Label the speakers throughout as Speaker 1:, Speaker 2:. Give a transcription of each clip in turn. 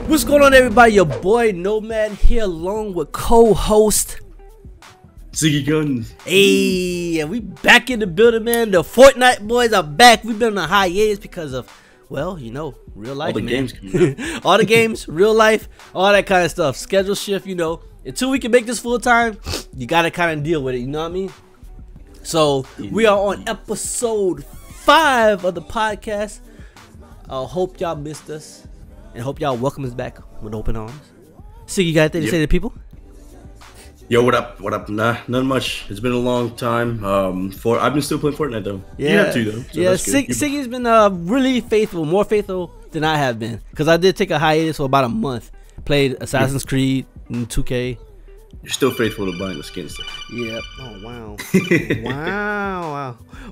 Speaker 1: What's going on, everybody? Your boy Knomad here along with co-host
Speaker 2: Siggy Guns.
Speaker 1: Hey, and we back in the building, man. The Fortnite boys are back. We've been on a hiatus because of, well, you know, real life,
Speaker 2: All the
Speaker 1: man.
Speaker 2: games coming out.
Speaker 1: All the games, real life, all that kind of stuff. Schedule shift, you know. Until we can make this full time, you gotta kind of deal with it, you know what I mean? So we are on episode 5 of the podcast. I hope y'all missed us and hope y'all welcome us back with open arms. Siggy, you got anything to say to the people?
Speaker 2: Yo, what up? What up? Nah, not much. It's been a long time. I've been still playing Fortnite though.
Speaker 1: Yeah,
Speaker 2: you have to though. So
Speaker 1: yeah.
Speaker 2: that's good.
Speaker 1: Siggy's been really faithful, more faithful than I have been, because I did take a hiatus for about a month. Played Assassin's Creed and 2K.
Speaker 2: You're still faithful to buying the skin stuff.
Speaker 1: Yep. Oh wow.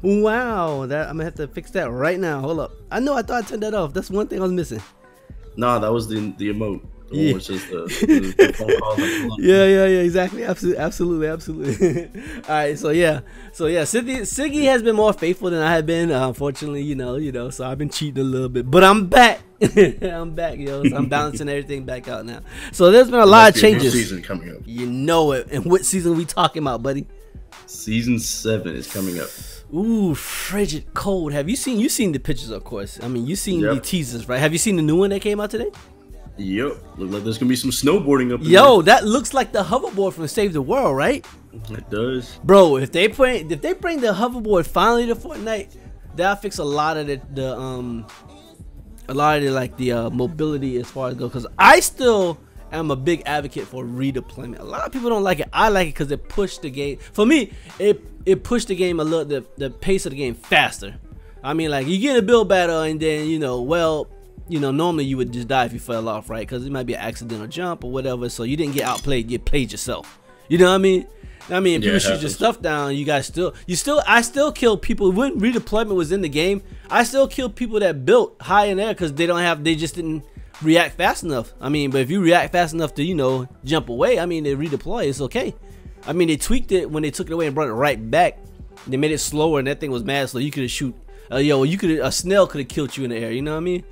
Speaker 1: wow. That I'm gonna have to fix that right now. Hold up. I thought I turned that off. That's one thing I was missing.
Speaker 2: Nah, that was the emote. The
Speaker 1: Yeah.
Speaker 2: one which is the phone call.
Speaker 1: Yeah, exactly, absolutely. All right, so yeah, Siggy has been more faithful than I have been. Unfortunately, you know, so I've been cheating a little bit, but I'm back. I'm back, yo. So I'm balancing everything back out now. So there's been a lot of changes.
Speaker 2: Season coming up.
Speaker 1: You know it. And what season we talking about, buddy?
Speaker 2: Season 7 is coming up.
Speaker 1: Ooh, frigid cold. Have you seen the pictures? Of course. I mean, you seen the
Speaker 2: Yep.
Speaker 1: teasers, right? Have you seen the new one that came out today?
Speaker 2: Yep. Look like there's gonna be some snowboarding up.
Speaker 1: Yo, that looks like the hoverboard from Save the World, right?
Speaker 2: It does.
Speaker 1: Bro, if they bring the hoverboard finally to Fortnite, that'll fix a lot of the mobility as far as go. Because I still am a big advocate for redeployment. A lot of people don't like it. I like it because it pushed the game. For me, it pushed the game a little, the pace of the game faster. I mean, like, you get a build battle and then normally you would just die if you fell off, right? Because it might be an accidental jump or whatever. So you didn't get outplayed, you played yourself. You know what I mean? If people shoot your stuff down, I still kill people. When redeployment was in the game, I still killed people that built high in air because they just didn't react fast enough. I mean, but if you react fast enough to, jump away, I mean, they redeploy, it's okay. I mean, they tweaked it when they took it away and brought it right back. They made it slower and that thing was mad slow. You could shoot. A snail could have killed you in the air, you know what I mean?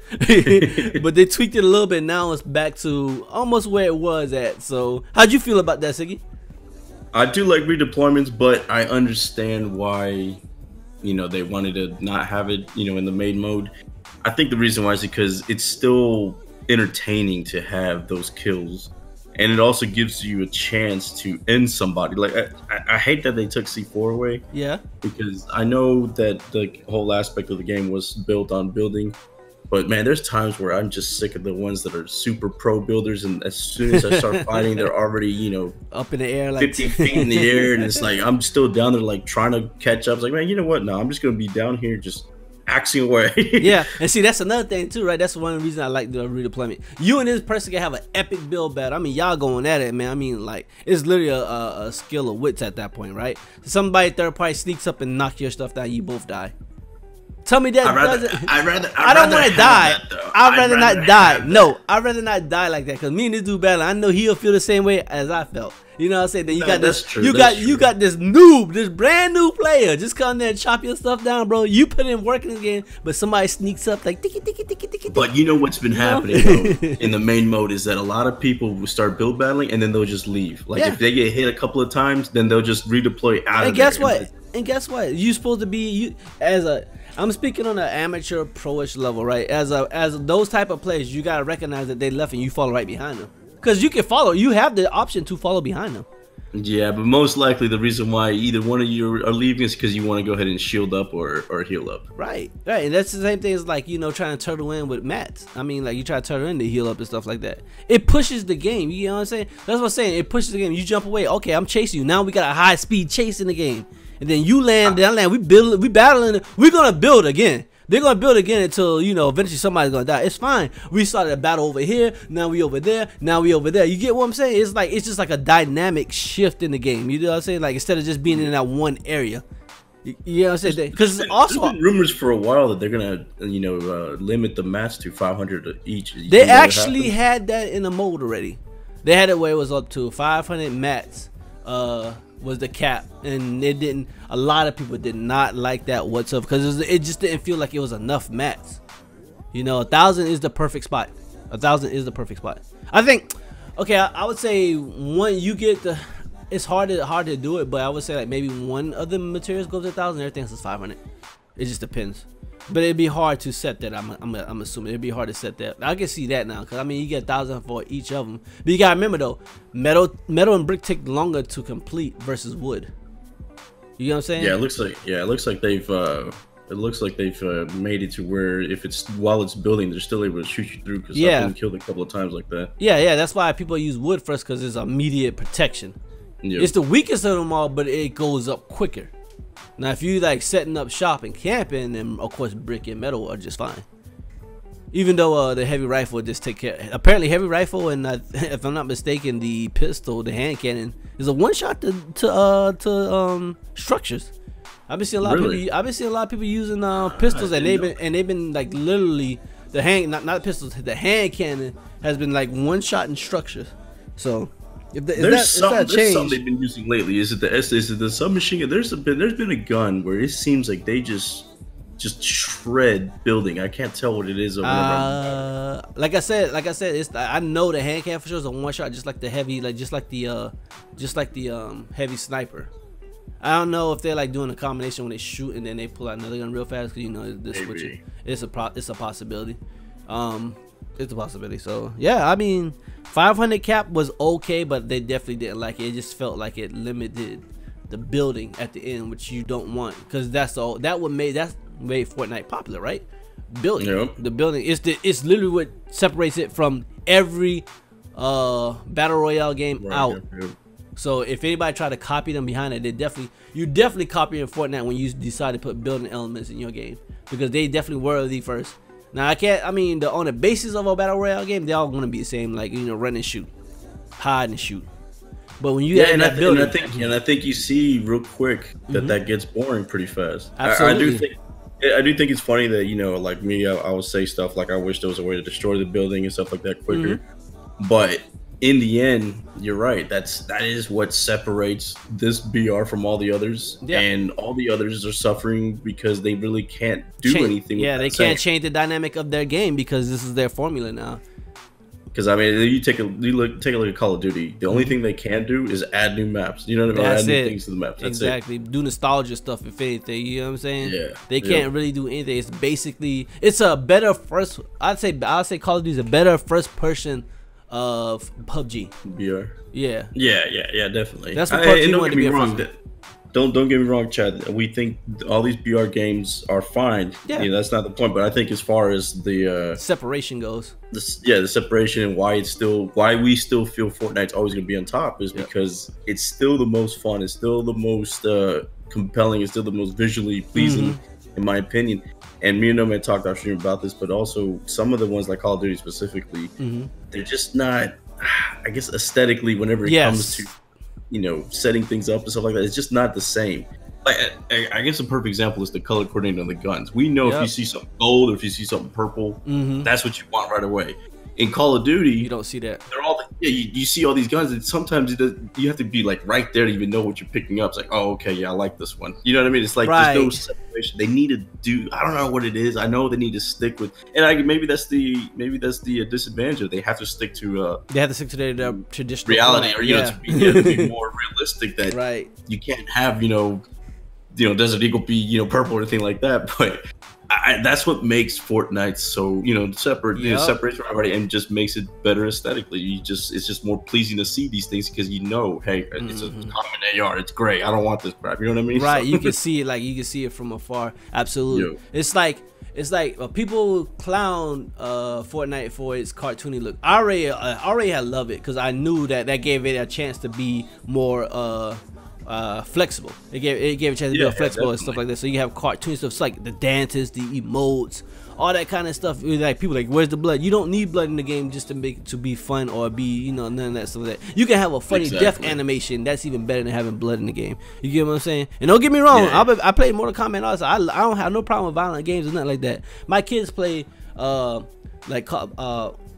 Speaker 1: But they tweaked it a little bit. Now it's back to almost where it was at. So how'd you feel about that, Siggy?
Speaker 2: I do like redeployments, but I understand why, they wanted to not have it, in the main mode. I think the reason why is because it's still entertaining to have those kills. And it also gives you a chance to end somebody. Like, I hate that they took C4 away. Yeah. Because I know that the whole aspect of the game was built on building. But, man, there's times where I'm just sick of the ones that are super pro builders. And as soon as I start fighting, they're already,
Speaker 1: up in the air, like
Speaker 2: 50 feet in the air. And it's like, I'm still down there, like, trying to catch up. It's like, man, you know what? No, I'm just going to be down here just axing away.
Speaker 1: Yeah, and see, that's another thing too, right? That's one reason I like the redeployment. You and this person can have an epic build battle. I mean, y'all going at it, man. I mean, like, it's literally a skill of wits at that point, right? Somebody third party sneaks up and knocks your stuff down, you both die. Tell me that. I don't want to die. I'd rather not die. No, I'd rather not die like that, because me and this dude battle, I know he'll feel the same way as I felt. You know what I'm saying? Then you got this. You got this noob, this brand new player, just come there and chop your stuff down, bro. You put in work in the game, but somebody sneaks up like ticky.
Speaker 2: But you know what's been happening though, in the main mode is that a lot of people will start build battling and then they'll just leave. Like, if they get hit a couple of times, then they'll just redeploy out of there.
Speaker 1: And guess what? You supposed to be I'm speaking on an amateur pro-ish level, right? As those type of players, you gotta recognize that they left and you follow right behind them. Because you can follow, you have the option to follow behind them.
Speaker 2: Yeah, but most likely the reason why either one of you are leaving is because you want to go ahead and shield up or heal up.
Speaker 1: Right. And that's the same thing as, like, trying to turtle in with mats. I mean, like, you try to turtle in to heal up and stuff like that. It pushes the game. You know what I'm saying? That's what I'm saying. It pushes the game. You jump away. Okay, I'm chasing you. Now we got a high speed chase in the game. And then you land, then I land. We battling. We're gonna build again. They're gonna build again until eventually somebody's gonna die. It's fine. We started a battle over here. Now we over there. Now we over there. You get what I'm saying? It's just like a dynamic shift in the game. You know what I'm saying? Like, instead of just being in that one area. You know what I'm saying? Because also
Speaker 2: there's been rumors for a while that they're gonna limit the mats to 500 each.
Speaker 1: They actually had that in the mode already. They had it where it was up to 500 mats. Was the cap, and it didn't. A lot of people did not like that whatsoever because it just didn't feel like it was enough mats. 1,000 is the perfect spot. 1,000 is the perfect spot. I think. Okay, I would say when you get the, it's hard to do it, but I would say like maybe one of the materials goes to 1,000, everything else is 500. It just depends. But it'd be hard to set that. I'm assuming it'd be hard to set that. I can see that now, because I mean you get 1,000 for each of them. But you gotta remember though, metal and brick take longer to complete versus wood. You know what I'm saying?
Speaker 2: Yeah, it looks like they've made it to where if it's while it's building, they're still able to shoot you through. Because I've been killed a couple of times like that.
Speaker 1: Yeah. That's why people use wood first, because it's immediate protection. Yep. It's the weakest of them all, but it goes up quicker. Now, if you like setting up shop and camping, then of course brick and metal are just fine. Even though the heavy rifle just take care. Apparently, heavy rifle and if I'm not mistaken, the pistol, the hand cannon, is a one shot to structures. I've been seeing a lot of people. I've been seeing a lot of people using pistols, and they've been like literally the hand, not pistols, the hand cannon has been like one shot in structures. So. There's something they've been using lately. Is it the submachine gun? There's been a gun where it seems like they just shred building. I can't tell what it is. Like I said, I know the hand cannon for sure is a one shot, just like the heavy, just like the heavy sniper. I don't know if they're like doing a combination when they shoot and then they pull out another gun real fast, because you know this switching. It's a possibility. It's a possibility. So yeah, I mean, 500 cap was okay, but they definitely didn't like it. It just felt like it limited the building at the end, which you don't want, because that made Fortnite popular, right? Building. Yep. The building it's literally what separates it from every battle royale game out. Yep. So if anybody try to copy them behind it, you definitely copying Fortnite when you decide to put building elements in your game, because they definitely were the first. Now I mean, on the basis of a battle royale game, they're all gonna be the same, like, you know, run and shoot, hide and shoot. But when you
Speaker 2: and I think you see real quick that gets boring pretty fast.
Speaker 1: Absolutely.
Speaker 2: I do think it's funny that, you know, like me, I would say stuff like I wish there was a way to destroy the building and stuff like that quicker. But in the end, you're right. That is what separates this BR from all the others, and all the others are suffering because they really can't do anything.
Speaker 1: Yeah, they can't change the dynamic of their game because this is their formula now.
Speaker 2: Because I mean, you take a look at Call of Duty. The only thing they can do is add new maps. You know what I mean?
Speaker 1: That's
Speaker 2: add new things to the maps. That's
Speaker 1: exactly. Do nostalgia stuff, if anything. You know what I'm saying?
Speaker 2: Yeah.
Speaker 1: They can't really do anything. It's basically, it's a better first. I'd say Call of Duty is a better first person of PUBG.
Speaker 2: BR.
Speaker 1: Yeah,
Speaker 2: definitely.
Speaker 1: That's what PUBG wanted to be
Speaker 2: wrong. Don't get me wrong, Chad. We think all these BR games are fine. Yeah, you know, that's not the point. But I think as far as the
Speaker 1: separation goes,
Speaker 2: the separation and why we still feel Fortnite's always going to be on top is because it's still the most fun. It's still the most compelling. It's still the most visually pleasing, in my opinion. And me and Nomad talked off stream about this, but also some of the ones like Call of Duty specifically, they're just not, I guess, aesthetically, whenever it comes to, you know, setting things up and stuff like that, it's just not the same. Like, I guess a perfect example is the color coordinating on the guns. We know if you see something gold or if you see something purple, that's what you want right away. In Call of Duty,
Speaker 1: you don't see that.
Speaker 2: They're all you see all these guns, and sometimes you have to be like right there to even know what you're picking up. It's like, oh, okay, yeah, I like this one. You know what I mean? It's like there's no separation. They need to do. I don't know what it is. I know they need to stick with, and maybe that's the disadvantage of it. They have to stick to.
Speaker 1: They have to stick to their traditional
Speaker 2: reality, or you know, to be more realistic. That you can't have Desert Eagle be purple or anything like that, but. That's what makes Fortnite so separate, separates from everybody, and just makes it better aesthetically. It's just more pleasing to see these things because hey, it's a common AR. It's great. I don't want this crap. You know what I mean?
Speaker 1: Right. You can see it from afar. Absolutely. It's like people clown Fortnite for its cartoony look. I already love it because I knew that gave it a chance to be more flexible. It gave a chance to be flexible and stuff like that. So you have cartoon stuff, like the dances, the emotes, all that kind of stuff. Like people like, where's the blood? You don't need blood in the game just to make it to be fun or be none of that stuff. Like that you can have a funny death animation that's even better than having blood in the game. You get what I'm saying? And don't get me wrong, I play Mortal Kombat also. I don't have no problem with violent games or nothing like that. My kids play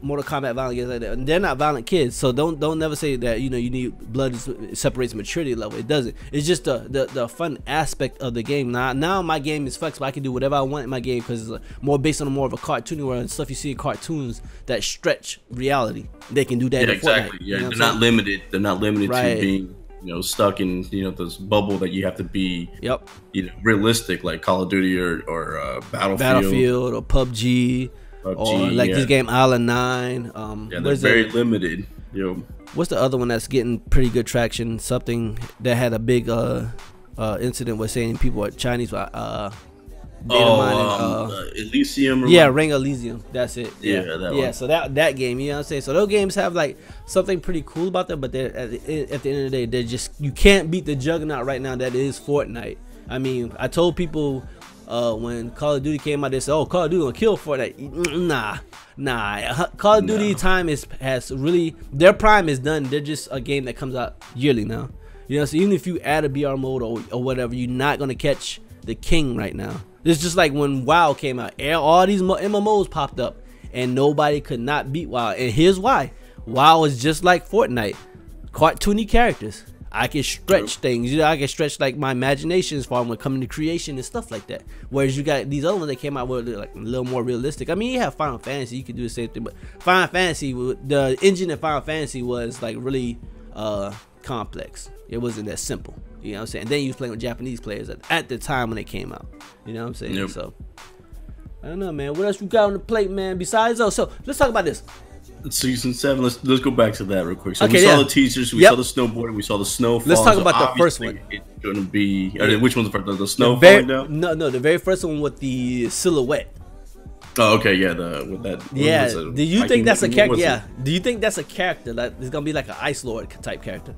Speaker 1: Mortal Kombat violent games like that. And they're not violent kids, so don't never say that you need blood separates maturity level. It doesn't. It's just the fun aspect of the game. Now my game is flexible. I can do whatever I want in my game because it's more based on more of a cartoony world and stuff you see in cartoons that stretch reality. They can do that.
Speaker 2: Yeah,
Speaker 1: in
Speaker 2: exactly.
Speaker 1: Fortnite,
Speaker 2: Yeah, they're not limited. They're not limited
Speaker 1: right.
Speaker 2: to being stuck in this bubble that you have to be realistic, like Call of Duty or Battlefield
Speaker 1: or PUBG or like this game Island 9.
Speaker 2: They're very limited.
Speaker 1: What's the other one that's getting pretty good traction? Something that had a big incident with saying people are Chinese
Speaker 2: Elysium.
Speaker 1: Ring Elysium. That's it.
Speaker 2: That one.
Speaker 1: So that game, you know what I'm saying? So those games have like something pretty cool about them, but they're at the end of the day, they're just, you can't beat the juggernaut right now that is Fortnite. I mean, I told people when Call of Duty came out, they said, "Oh, Call of Duty gonna kill Fortnite." Nah. Call of Duty time has really, their prime is done. They're just a game that comes out yearly now. You know, so even if you add a BR mode or whatever, you're not gonna catch the king right now. It's just like when WoW came out, all these MMOs popped up and nobody could not beat WoW. And here's why: WoW is just like Fortnite, cartoony characters. I can stretch things, I can stretch like my imagination as far when it comes to creation and stuff like that. Whereas you got these other ones that came out with like a little more realistic. I mean, you have Final Fantasy, you can do the same thing, but Final Fantasy, the engine in Final Fantasy was like really complex. It wasn't that simple. You know what I'm saying? And then you was playing with Japanese players at the time when it came out. You know what I'm saying?
Speaker 2: Yep.
Speaker 1: So I don't know, man. What else you got on the plate, man? Besides those, so let's talk about this.
Speaker 2: Season 7. Let's go back to that real quick. So we saw the teasers, we saw the snowboarding, we saw the snowfall.
Speaker 1: Let's talk about the first one.
Speaker 2: It's gonna be which one's the first? The snow falling down?
Speaker 1: No, the very first one with the silhouette.
Speaker 2: Oh, okay, yeah, with that.
Speaker 1: Yeah. Do you think that's a character? Yeah. Do you think that's a character that is gonna be like an Ice Lord type character?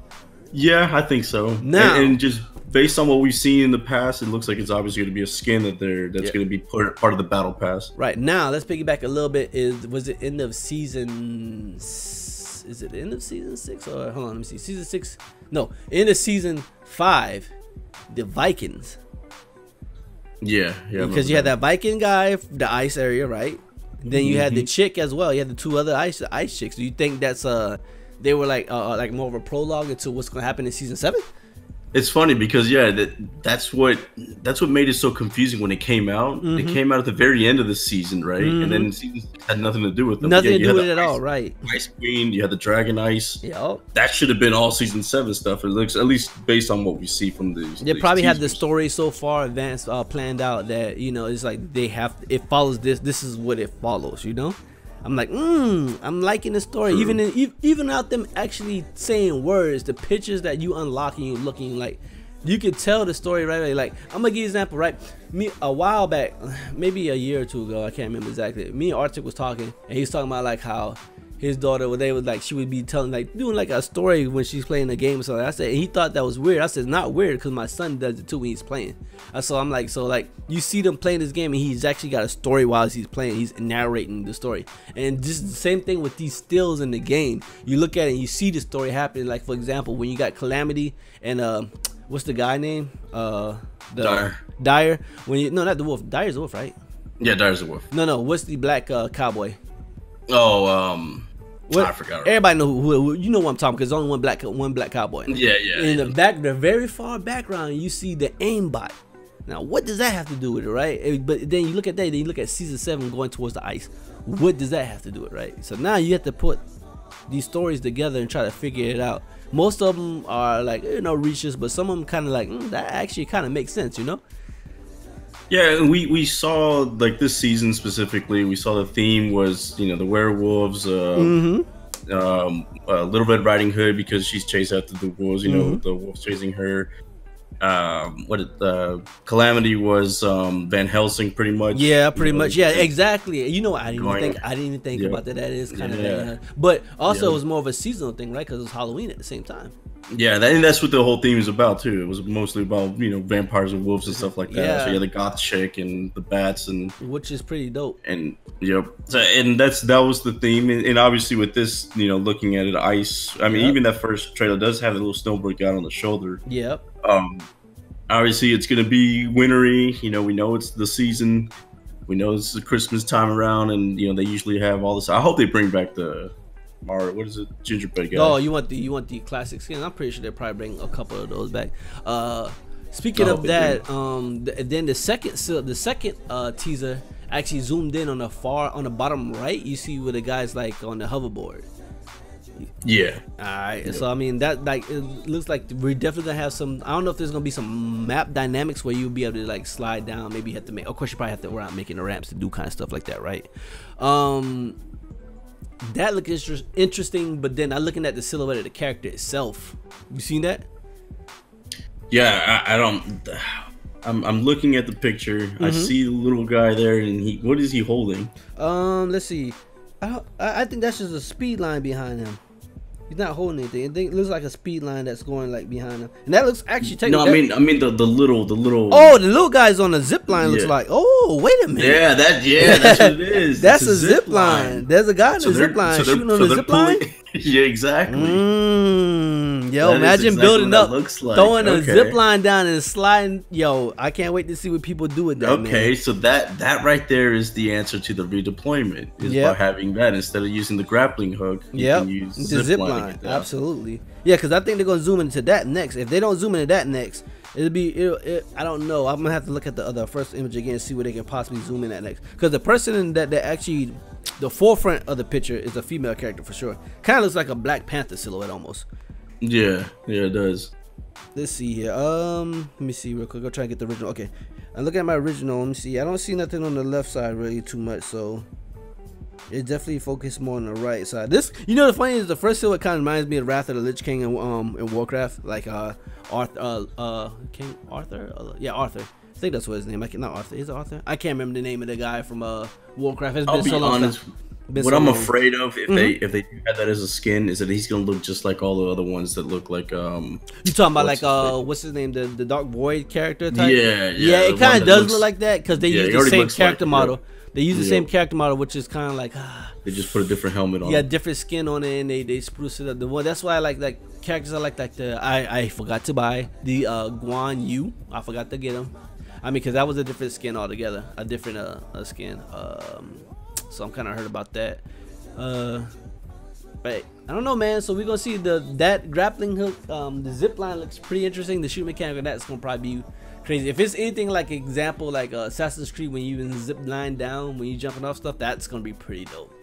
Speaker 2: Yeah, I think so. Now, and just based on what we've seen in the past, it looks like it's obviously going to be a skin that's going to be part of the battle pass.
Speaker 1: Right. Now, let's piggyback a little bit. Was it end of season? Is it end of season 6 or hold on? Let me see. Season 6? No, end of season 5. The Vikings.
Speaker 2: Yeah.
Speaker 1: Because you had that Viking guy, the ice area, right? Then you had the chick as well. You had the two other ice chicks. Do you think that's they were like more of a prologue into what's going to happen in season 7?
Speaker 2: It's funny because that's what made it so confusing when it came out. It came out at the very end of the season, right? And then season had nothing to do with them.
Speaker 1: Nothing to do with it at all, right?
Speaker 2: Ice Queen, you had the Dragon Ice.
Speaker 1: Yeah,
Speaker 2: that should have been all season 7 stuff. It looks, at least based on what we see from these.
Speaker 1: They probably had the story so far advanced, planned out that it's like it follows this. This is what it follows, I'm like, I'm liking the story. Even without them actually saying words, the pictures that you unlock and you looking like, you can tell the story right away. Like, I'm gonna give you an example, right? Me a while back, maybe a year or two ago, I can't remember exactly. Me and Arctic was talking, and he was talking about like how his daughter, she would be telling, like, doing like a story when she's playing the game or something. I said, and he thought that was weird. I said, not weird, because my son does it too when he's playing. So I'm like, you see them playing this game, and he's actually got a story while he's playing. He's narrating the story. And just the same thing with these stills in the game. You look at it and you see the story happening. Like, for example, when you got Calamity and what's the guy name? Dyer. No, not the wolf. Dyer's the wolf, right?
Speaker 2: Yeah, Dyer's the wolf.
Speaker 1: No. What's the black cowboy?
Speaker 2: I forgot.
Speaker 1: Everybody know who you know what I'm talking, because there's only one black cowboy.
Speaker 2: Yeah.
Speaker 1: In the very far background, you see the aimbot. Now, what does that have to do with it, right? But then you look at that, then you look at season 7 going towards the ice. What does that have to do with it, right? So now you have to put these stories together and try to figure it out. Most of them are like reaches, but some of them kind of like that actually kind of makes sense,
Speaker 2: Yeah, and we saw, like, this season specifically, we saw the theme was, the werewolves, Little Red Riding Hood, because she's chased after the wolves, the wolves chasing her. Calamity was Van Helsing, pretty much.
Speaker 1: Yeah, pretty much. Yeah, exactly. I didn't even think about that. That is kind of but also it was more of a seasonal thing, right? Because it was Halloween at the same time.
Speaker 2: Yeah, and that's what the whole theme is about too. It was mostly about vampires and wolves and stuff like that.
Speaker 1: Yeah.
Speaker 2: So you had the goth chick and the bats, and
Speaker 1: which is pretty dope.
Speaker 2: And that was the theme. And obviously with this, looking at it, ice. I mean, even that first trailer does have a little snowboard guy on the shoulder.
Speaker 1: Yep.
Speaker 2: Obviously it's gonna be wintry. We know it's the season. We know this is Christmas time around, and they usually have all this. I hope they bring back the Mario. What is it? Gingerbread guy.
Speaker 1: Oh, you want the classic skin? I'm pretty sure they'll probably bring a couple of those back. Speaking of that, then the second teaser actually zoomed in on the bottom right. You see where the guy's like on the hoverboard.
Speaker 2: Yeah.
Speaker 1: All right. So I mean that like it looks like we're definitely gonna have some. I don't know if there's gonna be some map dynamics where you'll be able to like slide down. Maybe you have to make. Of course, you probably have to around making the ramps to do kind of stuff like that, right? That looks interesting. But then I'm looking at the silhouette of the character itself. You seen that?
Speaker 2: Yeah, I don't. I'm looking at the picture. I see the little guy there, and what is he holding?
Speaker 1: Let's see. I think that's just a speed line behind him. He's not holding anything. It looks like a speed line that's going like behind him, and that looks actually.
Speaker 2: No, I mean the little.
Speaker 1: Oh, the little guy's on the zip line. Looks like. Oh, wait a minute.
Speaker 2: Yeah, that's what it is.
Speaker 1: That's a zip line. There's a guy on the zip line shooting on the zip line.
Speaker 2: Yeah, exactly.
Speaker 1: Yo, imagine building up, throwing a zip line down and sliding. Yo, I can't wait to see what people do with that.
Speaker 2: Okay, so that right there is the answer to the redeployment. Is by having that instead of using the grappling hook. You can use
Speaker 1: the zip line. Absolutely. Yeah, because I think they're gonna zoom into that next. If they don't zoom into that next, it'll be. I don't know. I'm gonna have to look at the first image again and see where they can possibly zoom in at next. Because the person that actually. The forefront of the picture is a female character for sure. Kind of looks like a Black Panther silhouette almost.
Speaker 2: Yeah, it does.
Speaker 1: Let's see here. Let me see real quick. I'll try to get the original. Okay, I'm looking at my original. Let me see. I don't see nothing on the left side really too much, so it definitely focused more on the right side. This, the funny is the first silhouette kind of reminds me of Wrath of the Lich King in Warcraft, like King Arthur. Yeah, Arthur. I think that's what his name. Not Arthur. Is it Arthur? I can't remember the name of the guy from Warcraft. It's been so long. Honest,
Speaker 2: what I'm afraid of if they do have that as a skin is that he's gonna look just like all the other ones that look like
Speaker 1: You talking about like what's his name, the Dark Void character type?
Speaker 2: Yeah.
Speaker 1: It kind of does look like that because they use the same character model. They use the same character model, which is kind of like
Speaker 2: they just put a different helmet on.
Speaker 1: Yeah, different skin on it, and they spruce it up. That's why I like characters. I like the I forgot to buy the Guan Yu. I forgot to get him. I mean, because that was a different skin altogether, a different skin. So I'm kind of hurt about that. But I don't know, man. So we're gonna see that grappling hook. The zip line looks pretty interesting. The shoot mechanic of that's gonna probably be crazy. If it's anything like example, like Assassin's Creed, when you even zip line down when you jumping off stuff, that's gonna be pretty dope.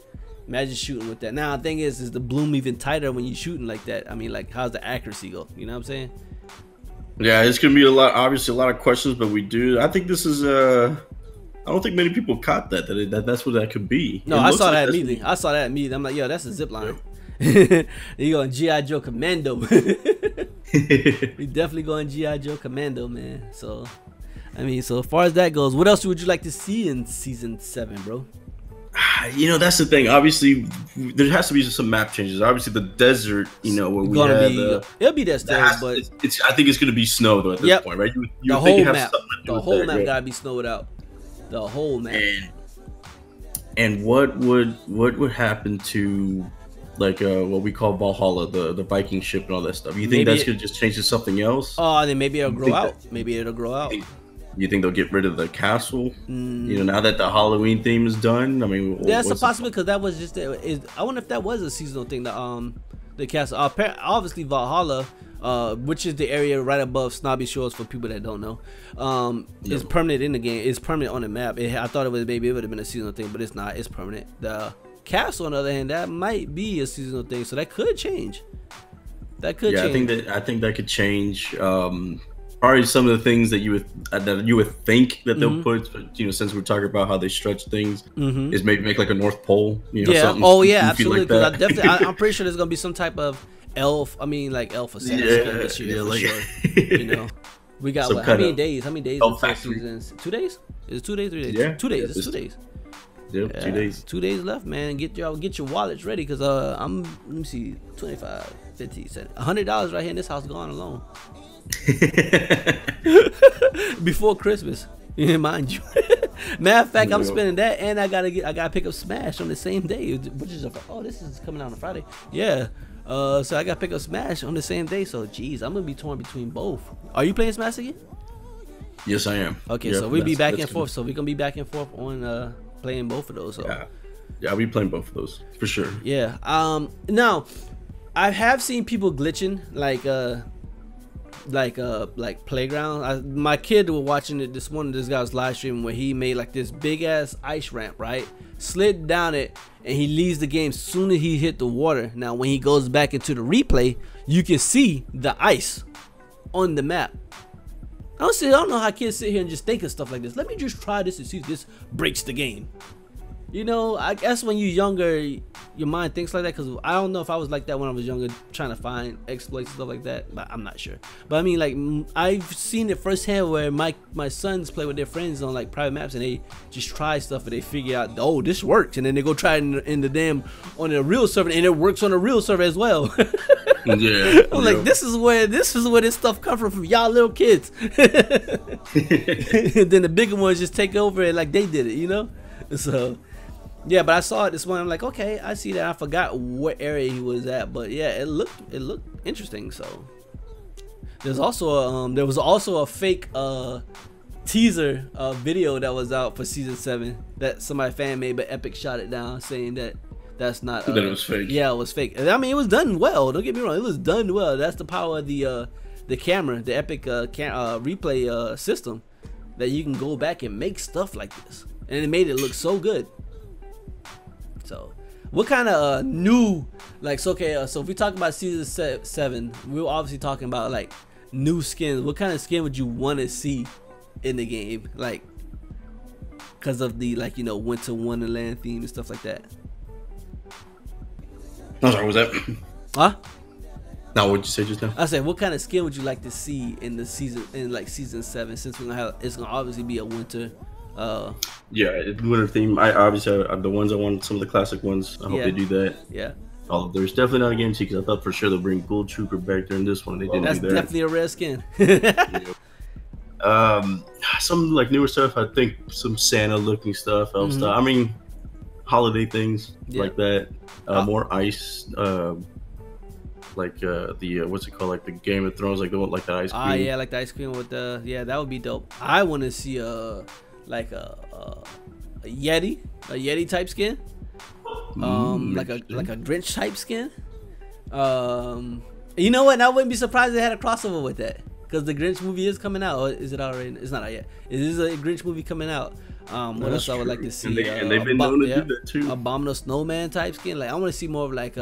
Speaker 1: Imagine shooting with that. Now the thing is the bloom even tighter when you shooting like that? I mean, like how's the accuracy go? You know what I'm saying?
Speaker 2: Yeah, it's gonna be obviously a lot of questions, but I think this is I don't think many people caught that's what that could be.
Speaker 1: No, I saw that immediately. I'm like, yo, that's a zip line. You going G.I. Joe Commando. We definitely going G.I. Joe Commando, man. So I mean, so as far as that goes, what else would you like to see in season 7, bro?
Speaker 2: That's the thing. Obviously, there has to be some map changes. Obviously, the desert, where we had
Speaker 1: it'll be there still, but
Speaker 2: I think it's gonna be snow though at this point, right?
Speaker 1: The whole map, gotta be snowed out. The whole map.
Speaker 2: And what would happen to like what we call Valhalla, the Viking ship and all that stuff? You think that's gonna just change to something else?
Speaker 1: Oh, then maybe it'll grow out. Maybe it'll grow out.
Speaker 2: You think they'll get rid of the castle? Now that the Halloween theme is done. I mean,
Speaker 1: that's a possibility because that was just. I wonder if that was a seasonal thing. The castle. Obviously, Valhalla, which is the area right above Snobby Shores for people that don't know, is permanent in the game. It's permanent on the map. I thought it would have been a seasonal thing, but it's not. It's permanent. The castle, on the other hand, that might be a seasonal thing, so that could change. That could change.
Speaker 2: I think that could change. Probably some of the things that you would think that they'll put, but since we're talking about how they stretch things, is maybe make like a North Pole. Something
Speaker 1: absolutely.
Speaker 2: Like
Speaker 1: Because I'm pretty sure there's gonna be some type of elf. I mean, like elf or Santa this year for sure. We got how many days? How many days? In 4 seasons? 2 days? Is it 2 days? 3 days?
Speaker 2: Yeah,
Speaker 1: 2 days. It's 2 days.
Speaker 2: Yep, 2 days.
Speaker 1: 2 days left, man. Get your wallets ready, because let me see, 25, 50, $100 right here in this house gone alone. Before Christmas, mind you. Matter of fact, I'm spending that, and I gotta pick up Smash on the same day, which is this is coming out on Friday. Yeah. So I gotta pick up Smash on the same day. So geez, I'm gonna be torn between both. Are you playing Smash again?
Speaker 2: Yes, I am.
Speaker 1: Okay,
Speaker 2: Yep,
Speaker 1: so we'll be back and
Speaker 2: good.
Speaker 1: forth. So we're gonna be back and forth on playing both of those. So.
Speaker 2: Yeah, I'll be playing both of those for sure.
Speaker 1: Yeah. Now, I have seen people glitching like playground. My kid was watching it this morning. This guy was live streaming where he made like this big ass ice ramp, right? Slid down it, and he leaves the game soon as he hit the water. Now, when he goes back into the replay, you can see the ice on the map. I don't know how kids sit here and just think of stuff like this. Let me just try this and see if this breaks the game. You know, I guess when you're younger, your mind thinks like that. Because I don't know if I was like that when I was younger, trying to find exploits and stuff like that. But I'm not sure. But I mean, like, I've seen it firsthand where my sons play with their friends on like private maps, and they just try stuff and they figure out, oh, this works, and then they go try it in the damn on a real server, and it works on a real server as well.
Speaker 2: Yeah,
Speaker 1: I'm like, this is where this stuff come from y'all little kids. And then the bigger ones just take over it like they did it, you know. So. Yeah, but I saw it this morning. I'm like, okay, I see that. I forgot what area he was at, but yeah, it looked interesting. So there was also a fake teaser video that was out for season 7 that somebody fan made, but Epic shot it down, saying that that's not.
Speaker 2: That it was fake.
Speaker 1: Yeah, it was fake. I mean, it was done well. Don't get me wrong, it was done well. That's the power of the camera, the Epic replay system, that you can go back and make stuff like this, and it made it look so good. So, what kind of new, like, so okay, so if we talk about season 7, we're obviously talking about like new skins. What kind of skin would you want to see in the game, like, because of the, like, you know, Winter Wonderland theme and stuff like that?
Speaker 2: I'm sorry, was that?
Speaker 1: Huh?
Speaker 2: Now, what'd you say just now?
Speaker 1: I said, what kind of skin would you like to see in the season, in like season 7, since we're gonna have, it's gonna obviously be a winter.
Speaker 2: Yeah, winter theme. I obviously have the ones I want, some of the classic ones. I hope they do that.
Speaker 1: Yeah.
Speaker 2: Oh, there's definitely not a guarantee, because I thought for sure they'll bring Gold Trooper back there in this one. They didn't
Speaker 1: That's
Speaker 2: do that.
Speaker 1: definitely a rare skin.
Speaker 2: Some like newer stuff. I think some Santa looking stuff, elf stuff. I mean, holiday things like that. More ice. Like the what's it called? Like the Game of Thrones, like the one, like the ice cream.
Speaker 1: Yeah, like the ice cream with the, yeah, that would be dope. I want to see like a Yeti type skin, like a Grinch type skin. You know what? I wouldn't be surprised if they had a crossover with that, because the Grinch movie is coming out. Or is it already? It's not out yet. It is a Grinch movie coming out. What else I would like to see?
Speaker 2: And they've been known to do that too.
Speaker 1: Abominable Snowman type skin. Like, I want to see more of like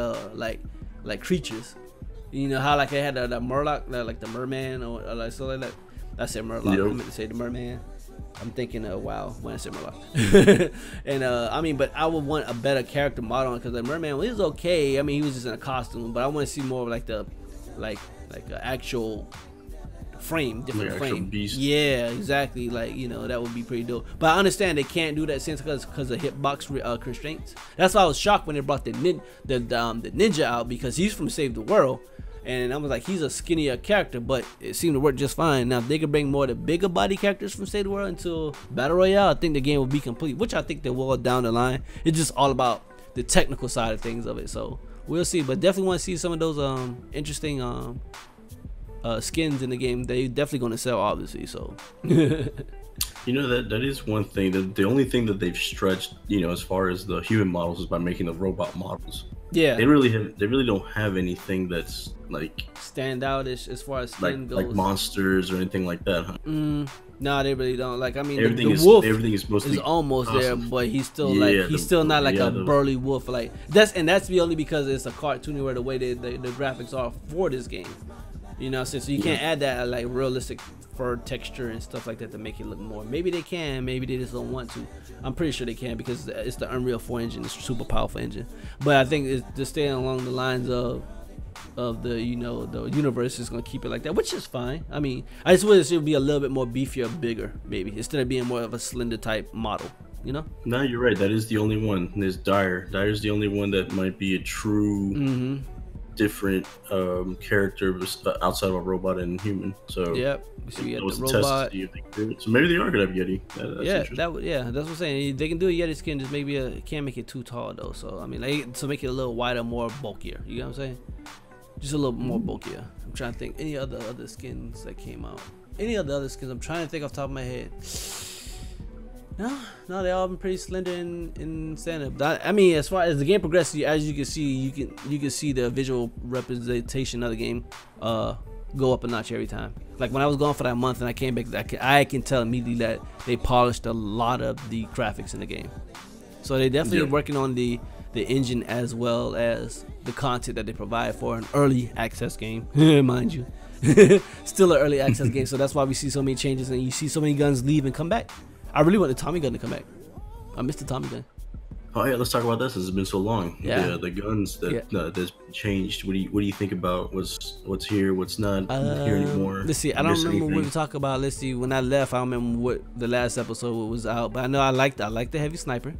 Speaker 1: like creatures. You know how like they had the Murloc, like the merman, or like so like that. I said Murloc. I meant to say the merman. I'm thinking WoW when I say Murloc. And I mean, but I would want a better character model, because the merman, well, he was okay. I mean, he was just in a costume, but I want to see more of like the like an actual frame, different frame.
Speaker 2: Beast.
Speaker 1: Yeah, exactly. Like, you know, that would be pretty dope. But I understand they can't do that since because of hitbox constraints. That's why I was shocked when they brought the ninja out, because he's from Save the World. And I was like, he's a skinnier character, but it seemed to work just fine. Now, if they could bring more of the bigger body characters from Save the World into Battle Royale, I think the game will be complete, which I think they will down the line. It's just all about the technical side of things of it. So we'll see. But definitely want to see some of those interesting skins in the game. They definitely going to sell, obviously. So
Speaker 2: you know, that is one thing. The only thing that they've stretched, you know, as far as the human models, is by making the robot models. Yeah, they really don't have anything that's like
Speaker 1: stand out as far as skin goes,
Speaker 2: like monsters or anything like that, huh?
Speaker 1: No, they really don't. Like, I mean,
Speaker 2: everything
Speaker 1: is
Speaker 2: mostly
Speaker 1: almost
Speaker 2: awesome.
Speaker 1: There, but he's still he's still not like a burly wolf. Like that's be only because it's a cartoon where the way the graphics are for this game. You know, so you can't add that like realistic fur texture and stuff like that to make it look more. Maybe they can, maybe they just don't want to. I'm pretty sure they can, because it's the Unreal 4 engine. It's a super powerful engine. But I think it's just staying along the lines of the, you know, the universe is gonna keep it like that, which is fine. I mean, I just wish it would be a little bit more beefier, bigger, maybe, instead of being more of a slender type model. You know? No,
Speaker 2: you're right. That is the only one. There's Dire. Dire's the only one that might be a true different character outside of a robot and human. So
Speaker 1: yep. So you got the robot.
Speaker 2: So maybe they are gonna have Yeti.
Speaker 1: That's what I'm saying. They can do a Yeti skin, just maybe can't make it too tall though. So I mean, to make it a little wider, more bulkier. You know what I'm saying? Just a little more bulkier. I'm trying to think any other skins that came out. any of the other skins? I'm trying to think off the top of my head. No, they all been pretty slender in stand up. I mean, as far as the game progresses, as you can see, you can see the visual representation of the game go up a notch every time. Like when I was gone for that month and I came back, I can tell immediately that they polished a lot of the graphics in the game. So they definitely working on the engine as well as the content that they provide for an early access game, mind you. Still an early access game, so that's why we see so many changes and you see so many guns leave and come back. I really want the Tommy gun to come back. I missed the Tommy gun.
Speaker 2: Oh yeah, let's talk about this. It's been so long.
Speaker 1: Yeah,
Speaker 2: the guns that that's changed. What do you think about what's here, what's not here anymore?
Speaker 1: Let's see. I don't remember what we talk about. Let's see. When I left, I don't remember what the last episode was out, but I know I like the heavy sniper.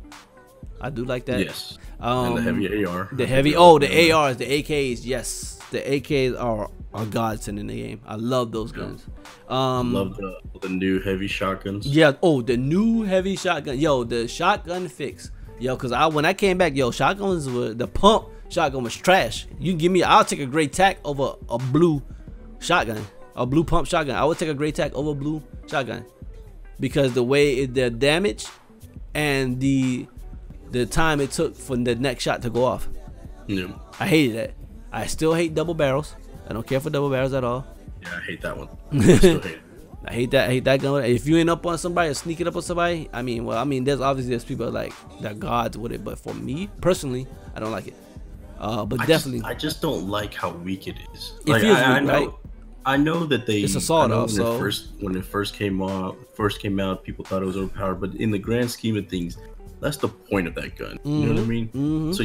Speaker 1: I do like that.
Speaker 2: Yes. And the heavy AR.
Speaker 1: The ARs, the AKs. Yes, the AKs are godsend in the game. I love those guns.
Speaker 2: I love the new heavy shotguns.
Speaker 1: Yeah. Oh, the new heavy shotgun. Yo, the shotgun fix. Yo, cause when I came back, yo, shotguns were the pump shotgun was trash. You can give me, I'll take a gray tack over a blue shotgun, a blue pump shotgun. I would take a gray tack over a blue shotgun because the way the damage and the time it took for the next shot to go off.
Speaker 2: Yeah.
Speaker 1: I hated that. I still hate double barrels. I don't care for double barrels at all.
Speaker 2: Yeah, I hate that one. I still hate it.
Speaker 1: I hate that gun. If you end up on somebody or sneaking up on somebody, I mean, there's people like that gods with it, but for me personally, I don't like it. But I
Speaker 2: just don't like how weak it is.
Speaker 1: It
Speaker 2: like,
Speaker 1: feels weak, right?
Speaker 2: I know that it's
Speaker 1: a sawed off. So
Speaker 2: when it first came out, people thought it was overpowered. But in the grand scheme of things, that's the point of that gun. You know what I mean? So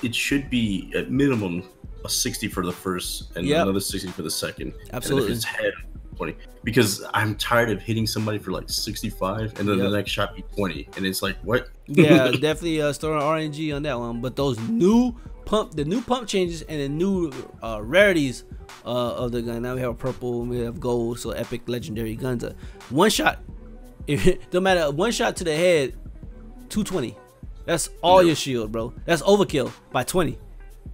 Speaker 2: it should be at minimum a 60 for the first and another 60 for the second.
Speaker 1: Absolutely.
Speaker 2: And if it's head 20, because I'm tired of hitting somebody for like 65 and then the next shot be 20, and it's like, what?
Speaker 1: Yeah, definitely storing RNG on that one. But those new pump changes and the new rarities of the gun. Now we have purple, we have gold, so epic legendary guns. One shot, no matter, one shot to the head, 220. That's all your shield, bro. That's overkill by 20.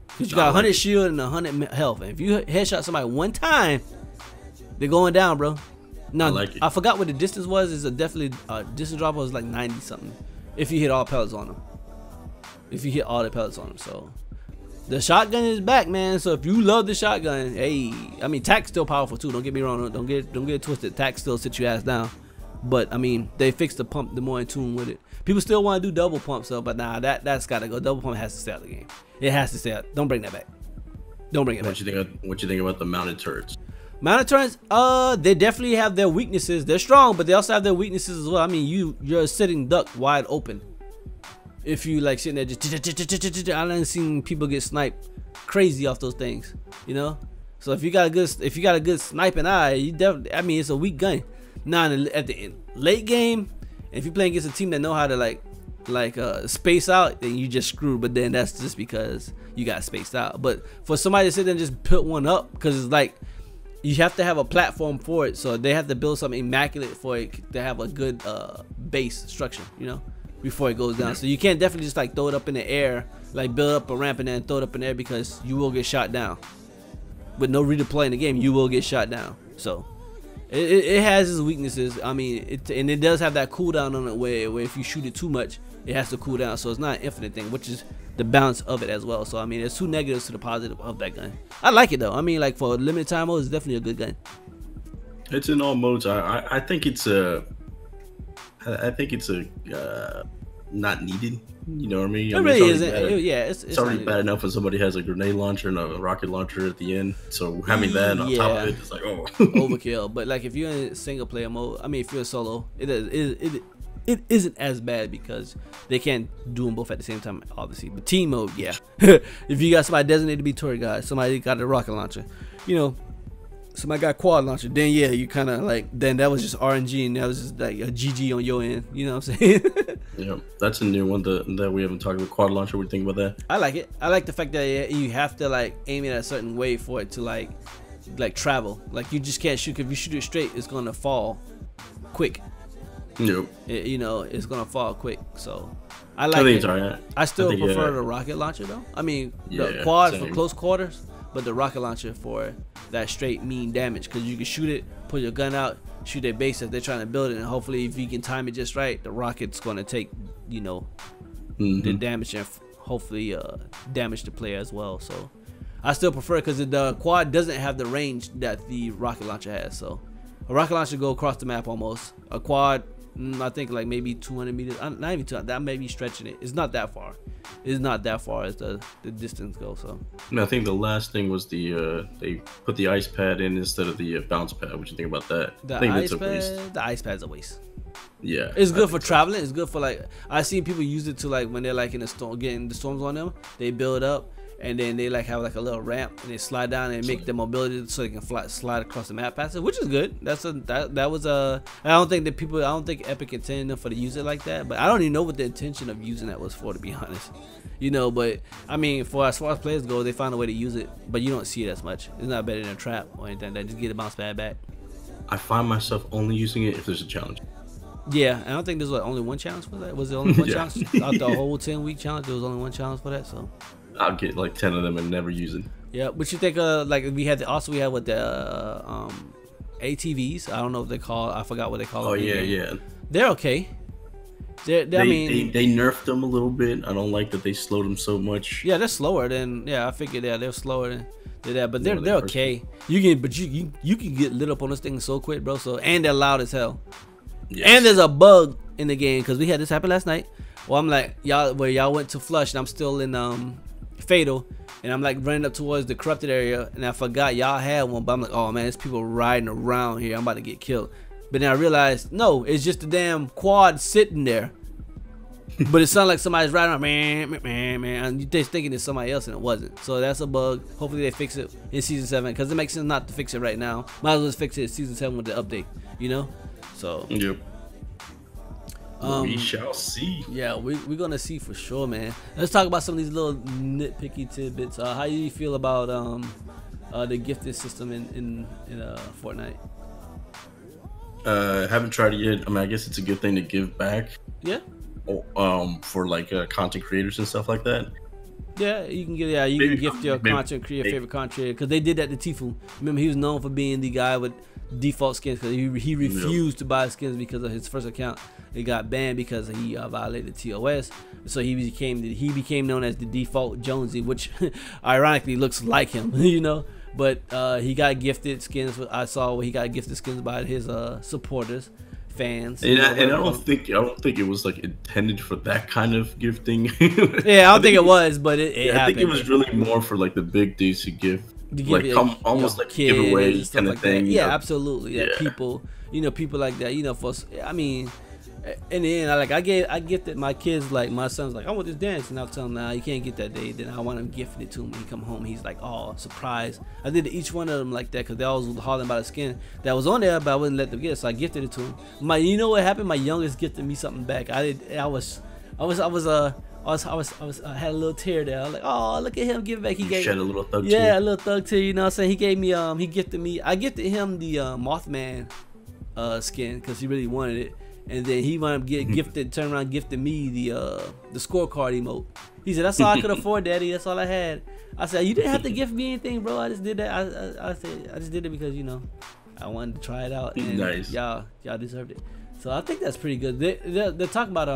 Speaker 1: Because you got 100 shield and 100 health. And if you headshot somebody one time, they're going down, bro. Now, I forgot what the distance was. It's definitely distance drop was like 90 something. If you hit all pellets on them. If you hit all the pellets on them. So the shotgun is back, man. So if you love the shotgun, hey, I mean, TAC's still powerful too. Don't get me wrong. Don't get it twisted. TAC still sit your ass down. But I mean, they fixed the pump. The more in tune with it. People still want to do double pump stuff, but nah, that's gotta go. Double pump has to stay out of the game. It has to stay out. Don't bring that back. Don't bring it back.
Speaker 2: What you think about the mounted turrets?
Speaker 1: Mounted turrets, they definitely have their weaknesses. They're strong, but they also have their weaknesses as well. I mean, you're a sitting duck wide open. If you like sitting there just, I done seen people get sniped crazy off those things, you know. So if you got a good sniping eye, you definitely, I mean, it's a weak gun. Now at the late game, if you're playing against a team that know how to like space out, then you just screwed. But then that's just because you got spaced out. But for somebody to sit there and just put one up, because it's like you have to have a platform for it, so they have to build something immaculate for it to have a good base structure, you know, before it goes down. So you can't definitely just like throw it up in the air, like build up a ramp and then throw it up in the air, because you will get shot down. With no redeploy in the game, you will get shot down. So it has its weaknesses. I mean, it does have that cooldown on it where if you shoot it too much, it has to cool down. So it's not an infinite thing, which is the balance of it as well. So I mean, there's two negatives to the positive of that gun. I like it though. I mean, like for limited time mode, it's definitely a good gun.
Speaker 2: It's in all modes. I think it's not needed. You know what I mean?
Speaker 1: It really isn't. It's
Speaker 2: already bad enough when somebody has a grenade launcher and a rocket launcher at the end. So having that on top of it, it's like, oh,
Speaker 1: overkill. But like if you're in single player mode, I mean, if you're solo, it isn't as bad because they can't do them both at the same time, obviously. But team mode, yeah. If you got somebody designated to be turret guy, somebody got a rocket launcher, you know, somebody got quad launcher, then yeah, you kind of like, then that was just RNG and that was just like a GG on your end, you know what I'm saying?
Speaker 2: Yeah, that's a new one that we haven't talked about. Quad launcher, what do you think about that?
Speaker 1: I like it. I like the fact that you have to like aim it at a certain way for it to like travel. Like you just can't shoot. If you shoot it straight, it's gonna fall quick.
Speaker 2: Nope.
Speaker 1: You know, it's gonna fall quick. So I like it. I still prefer the rocket launcher though. I mean, the quad for close quarters, but the rocket launcher for that straight mean damage, because you can shoot it, put your gun out, shoot their base if they're trying to build it, and hopefully if you can time it just right, the rocket's going to take, you know, the damage and hopefully damage the player as well. So I still prefer it because the quad doesn't have the range that the rocket launcher has. So a rocket launcher go across the map almost. A quad, I think like maybe 200 meters, not even 200, that may be stretching it. It's not that far. It's not that far as the distance goes. So
Speaker 2: I think the last thing was the they put the ice pad in instead of the bounce pad. What you think about that?
Speaker 1: The ice pad's a waste.
Speaker 2: Yeah,
Speaker 1: it's good for traveling. It's good for, like, I see people use it to, like, when they're like in a storm, getting the storms on them, they build up and then they like have like a little ramp and they slide down and make the mobility so they can slide across the map faster, which is good. That was I don't think Epic intended them for to use it like that, but I don't even know what the intention of using that was for, to be honest. You know, but I mean, as far as players go, they find a way to use it, but you don't see it as much. It's not better than a trap or anything. They just get a bounce pad back.
Speaker 2: I find myself only using it if there's a challenge.
Speaker 1: Yeah, I don't think there's like only one challenge for that. Was there only one challenge? Out the whole 10-week challenge, there was only one challenge for that. So
Speaker 2: I'll get like 10 of them and never use it.
Speaker 1: Yeah, but you think like we had with the ATVs. I don't know what they call. I forgot what they call.
Speaker 2: Oh yeah.
Speaker 1: They're okay. I mean,
Speaker 2: they nerfed them a little bit. I don't like that they slowed them so much.
Speaker 1: Yeah, they're slower than. Yeah, I figured they're slower than that, but they're okay. You can get lit up on this thing so quick, bro. So, and they're loud as hell. Yes. And there's a bug in the game because we had this happen last night. Well, I'm like, y'all went to flush and I'm still in fatal, and I'm like running up towards the corrupted area, and I forgot y'all had one, but I'm like, oh man, there's people riding around here, I'm about to get killed. But then I realized, no, it's just the damn quad sitting there. But it sounded like somebody's riding around, man, and they're thinking it's somebody else, and it wasn't. So that's a bug. Hopefully they fix it in season 7, because it makes sense not to fix it right now. Might as well just fix it in season 7 with the update, you know. So
Speaker 2: yep. We shall see.
Speaker 1: Yeah, we're gonna see for sure, man. Let's talk about some of these little nitpicky tidbits. How do you feel about the gifted system in Fortnite?
Speaker 2: Haven't tried it yet. I mean, I guess it's a good thing to give back.
Speaker 1: Yeah.
Speaker 2: For like content creators and stuff like that.
Speaker 1: Yeah, you can can gift your content creator, favorite content creator, because they did that to Tfue. Remember, he was known for being the guy with default skins because he refused to buy skins because of his first account. It got banned because he violated TOS. So he became known as the default Jonesy, which ironically looks like him, you know. But he got gifted skins. I saw where he got gifted skins by his supporters, fans.
Speaker 2: And I don't think it was like intended for that kind of gifting.
Speaker 1: Yeah, I don't think it was, but it happened.
Speaker 2: I think it was really more for like the big dudes who give. Like almost like giveaways kind of thing.
Speaker 1: Yeah, absolutely. Yeah, people like that. For I mean, in the end, I gifted my kids. Like my son's like, I want this dance, and I'll tell him, nah, you can't get that day. Then I want him gifted it to him when he come home. He's like, oh, surprise! I did each one of them like that because they always was hollering about a skin that was on there, but I wouldn't let them get it, so I gifted it to him. You know what happened? My youngest gifted me something back. I had a little tear there. I was like, oh, look at him give back. He gave
Speaker 2: shed a little thug tear.
Speaker 1: Yeah, a little thug tear. You know what I'm saying? He gave me I gifted him the Mothman skin because he really wanted it, and then he wound up turn around gifted me the scorecard emote. He said, that's all I could afford, Daddy. That's all I had. I said, you didn't have to gift me anything, bro. I just did that. I said I just did it because I wanted to try it out, and
Speaker 2: nice.
Speaker 1: Y'all deserved it. So I think that's pretty good. They're talking about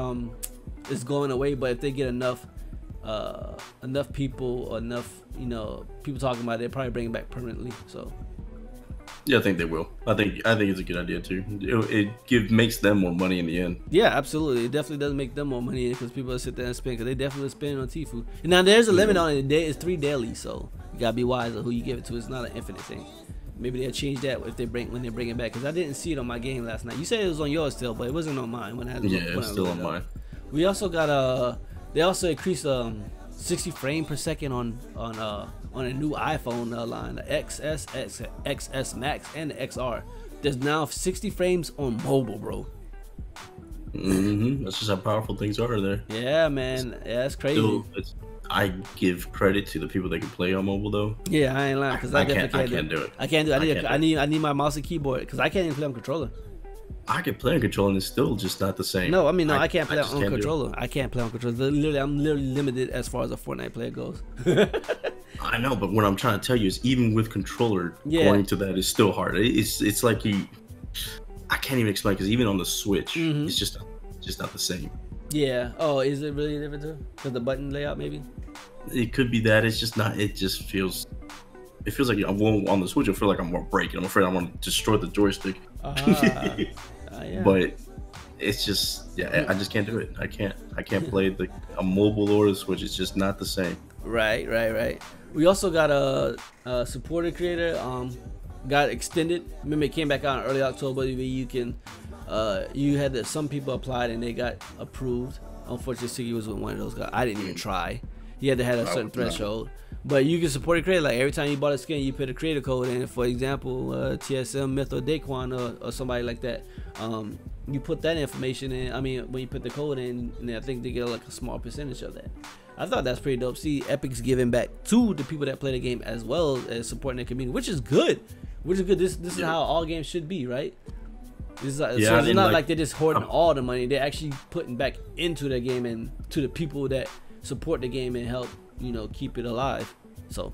Speaker 1: it's going away, but if they get enough people or enough people talking about it, they'll probably bring it back permanently. So
Speaker 2: yeah, I think they will. I think it's a good idea too. It makes them more money in the end.
Speaker 1: Yeah, absolutely. It definitely does make them more money because people sit there and spend, because they definitely spend on Tfue. And now there's a limit on it. It's 3 daily, so you gotta be wise of who you give it to. It's not an infinite thing. Maybe they'll change that when they bring it back, because I didn't see it on my game last night. You said it was on yours still, but it wasn't on mine when I had it.
Speaker 2: Yeah, it's still on mine.
Speaker 1: We also got they also increased 60 frames per second on a new iPhone line, the XS, XS Max, and the XR. There's now 60 frames on mobile, bro.
Speaker 2: That's just how powerful things are there.
Speaker 1: Yeah, man. Yeah, that's crazy.
Speaker 2: Still, I give credit to the people that can play on mobile though.
Speaker 1: Yeah, I ain't lying, because I can't do it. I can't do it. I need my mouse and keyboard, because I can't even play on controller.
Speaker 2: I can play on controller and it's still just not the same.
Speaker 1: No, I mean, I can't play on controller. I can't play on controller. I'm literally limited as far as a Fortnite player goes.
Speaker 2: I know, but what I'm trying to tell you is even with controller,
Speaker 1: Yeah.
Speaker 2: going to that is still hard. It's like I can't even explain because even on the Switch, it's just not the same.
Speaker 1: Yeah. Oh, is it really different too? Because the button layout, maybe.
Speaker 2: It could be that. It's just not. It just feels. It feels like on the Switch. I feel like I'm more breaking. I'm afraid I'm gonna destroy the joystick.
Speaker 1: Yeah.
Speaker 2: But it's just I just can't do it. I can't play a mobile or the Switch. It's just not the same.
Speaker 1: Right. We also got a supporter creator. Got extended. Remember, it came back out in early October. Where you can, you had some people applied and they got approved. Unfortunately, Siggy was with one of those guys. I didn't even try. He had to have a certain threshold. But you can support a creator. Like every time you bought a skin, you put a creator code in. For example, TSM, Myth, or Daquan, or somebody like that. You put that information in. I mean, when you put the code in, and I think they get like a small percentage of that. I thought that's pretty dope. See, Epic's giving back to the people that play the game as well as supporting the community, which is good. This is how all games should be, right? This is so it's not like they're just hoarding all the money. They're actually putting back into the game and to the people that support the game and help, keep it alive. So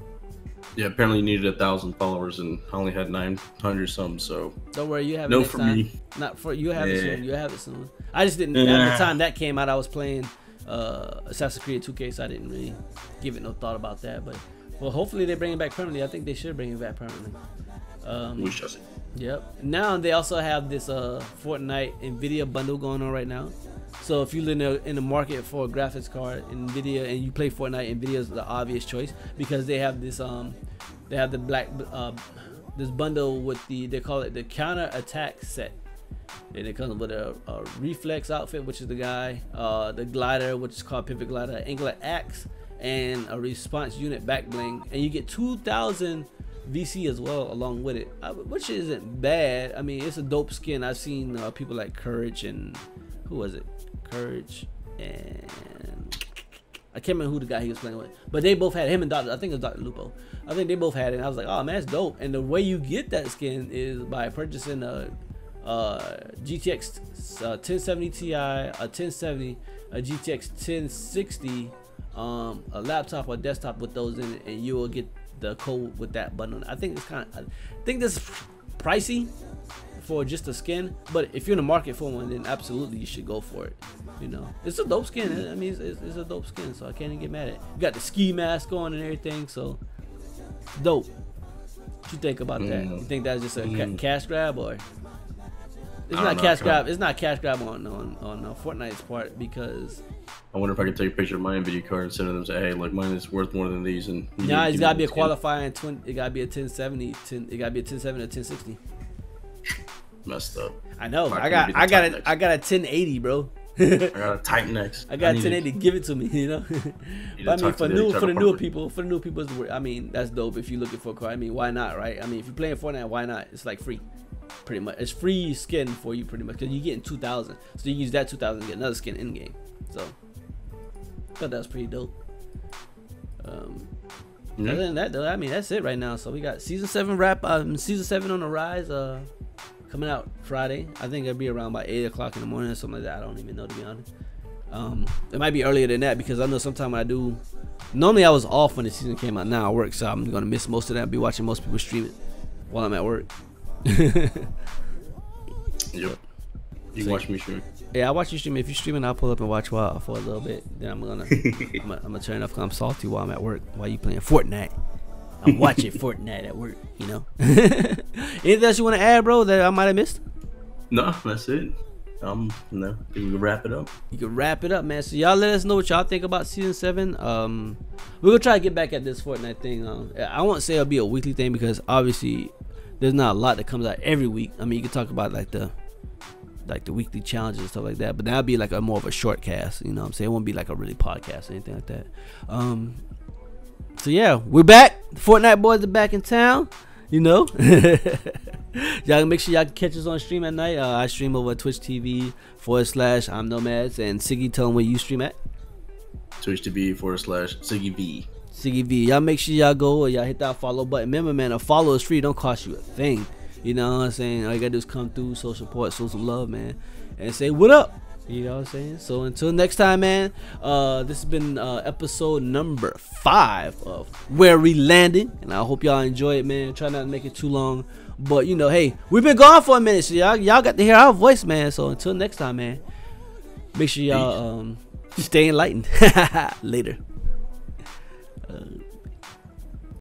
Speaker 2: yeah, apparently you needed 1,000 followers and I only had 900 something. So
Speaker 1: don't worry, you have it
Speaker 2: no
Speaker 1: next
Speaker 2: for
Speaker 1: time.
Speaker 2: me.
Speaker 1: Not for you have it soon. You have it soon. I just didn't. At the time that came out, I was playing Assassin's Creed 2K, so I didn't really give it no thought about that. But well, hopefully they bring it back permanently. I think they should bring it back permanently.
Speaker 2: We shall see.
Speaker 1: Yep. Now they also have this Fortnite Nvidia bundle going on right now. So if you're in the market for a graphics card, Nvidia, and you play Fortnite, Nvidia is the obvious choice because they have this they have the black this bundle with they call it the counter attack set. And it comes with a reflex outfit, which is the guy, the glider, which is called pivot glider, angular axe, and a response unit back bling, and you get 2,000 VC as well along with it, which isn't bad. I mean, it's a dope skin. I've seen people like Courage and who was it? Courage and I can't remember who the guy he was playing with, but they both had him and Dr. I think it was Dr. Lupo. I think they both had it. And I was like, oh man, that's dope. And the way you get that skin is by purchasing a GTX 1070 Ti, a 1070, a GTX 1060, a laptop or desktop with those in it, and you will get the code with that button. I think I think this is pricey for just a skin, but if you're in the market for one, then absolutely you should go for it. It's a dope skin. I mean, it's a dope skin, so I can't even get mad at it. You got the ski mask on and everything, so dope. What you think about that? You think that's just a cash grab, or it's not cash grab? It's not cash grab on Fortnite's part, because
Speaker 2: I wonder if I could take a picture of my NVIDIA card and send them and say, hey, like mine is worth more than these. And
Speaker 1: nah, it's gotta be a qualifying twin. It gotta be a 1070. It gotta be a 1070 or 1060.
Speaker 2: Messed up.
Speaker 1: I know. I got a 1080, bro.
Speaker 2: I got a Titan X.
Speaker 1: I got a 1080. Give it to me, But I mean, for the newer people, I mean, that's dope. If you're looking for a car, I mean, why not, right? I mean, if you're playing Fortnite, why not? It's like free, pretty much. It's free skin for you, pretty much, because you're getting 2,000. So you use that 2,000 to get another skin in game. So I thought that was pretty dope. Other than that, though, I mean, that's it right now. So we got season 7 wrap. Season 7 on the rise. Coming out Friday. I think it'll be around by 8 o'clock in the morning or something like that. I don't even know, to be honest. It might be earlier than that, because I know sometimes I do. Normally I was off when the season came out. Now I work, so I'm gonna miss most of that. I'll be watching most people stream it while I'm at work.
Speaker 2: Yep. You watch me stream.
Speaker 1: Yeah, I watch you stream. If you're streaming, I'll pull up and watch for a little bit. Then I'm gonna turn it off because I'm salty while I'm at work. While you playing Fortnite, I'm watching Fortnite at work. Anything else you want to add, bro, that I might have missed?
Speaker 2: No, that's it. No, you can wrap it up.
Speaker 1: You can wrap it up, man. So y'all let us know what y'all think about season 7. We're gonna try to get back at this Fortnite thing. I won't say it'll be a weekly thing, because obviously there's not a lot that comes out every week. I mean, you can talk about like the weekly challenges and stuff like that, but that'll be like a more of a short cast. You know what I'm saying? It won't be like a really podcast or anything like that. So yeah, we're back. The Fortnite boys are back in town. Y'all can make sure y'all can catch us on stream at night. I stream over Twitch TV /I'm Nomads, and Siggy, tell them where you stream at.
Speaker 2: Twitch TV /Siggy V.
Speaker 1: Siggy V. Y'all make sure y'all go or y'all hit that follow button. Remember, man, a follow is free. Don't cost you a thing. You know what I'm saying? All you gotta do is come through, show support, show some love, man, and say what up. You know what I'm saying? So until next time, man, this has been episode number 5 of Where We Landing, and I hope y'all enjoy it, man. Try not to make it too long, but you know, hey, we've been gone for a minute, so y'all got to hear our voice, man. So until next time, man, make sure y'all stay enlightened. Later.